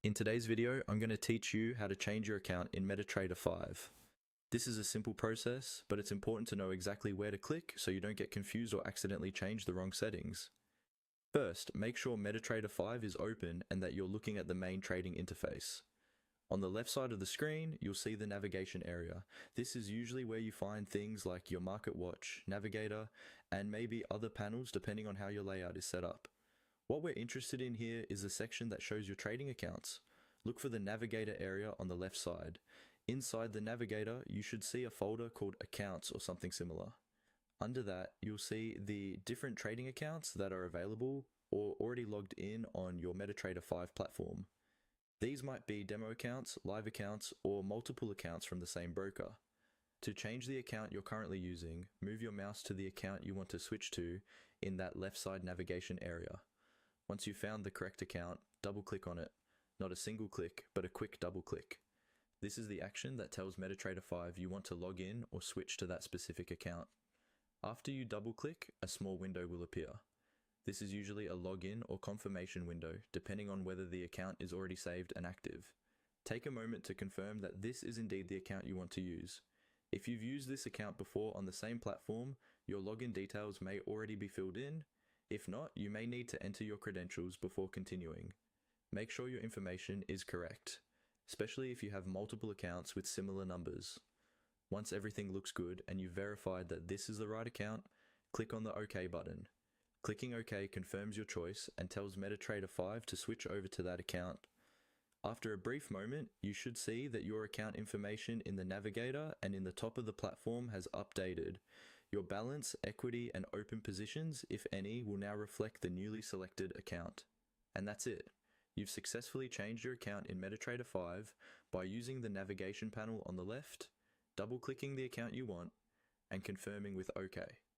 In today's video, I'm going to teach you how to change your account in MetaTrader 5. This is a simple process, but it's important to know exactly where to click so you don't get confused or accidentally change the wrong settings. First, make sure MetaTrader 5 is open and that you're looking at the main trading interface. On the left side of the screen, you'll see the navigation area. This is usually where you find things like your market watch, navigator, and maybe other panels depending on how your layout is set up. What we're interested in here is the section that shows your trading accounts. Look for the navigator area on the left side. Inside the navigator, you should see a folder called accounts or something similar. Under that, you'll see the different trading accounts that are available or already logged in on your MetaTrader 5 platform. These might be demo accounts, live accounts, or multiple accounts from the same broker. To change the account you're currently using, move your mouse to the account you want to switch to in that left side navigation area. Once you've found the correct account, double-click on it. Not a single click, but a quick double-click. This is the action that tells MetaTrader 5 you want to log in or switch to that specific account. After you double-click, a small window will appear. This is usually a login or confirmation window, depending on whether the account is already saved and active. Take a moment to confirm that this is indeed the account you want to use. If you've used this account before on the same platform, your login details may already be filled in. If not, you may need to enter your credentials before continuing. Make sure your information is correct, especially if you have multiple accounts with similar numbers. Once everything looks good and you've verified that this is the right account, click on the OK button. Clicking OK confirms your choice and tells MetaTrader 5 to switch over to that account. After a brief moment, you should see that your account information in the navigator and in the top of the platform has updated. Your balance, equity, and open positions, if any, will now reflect the newly selected account. And that's it. You've successfully changed your account in MetaTrader 5 by using the navigation panel on the left, double-clicking the account you want, and confirming with OK.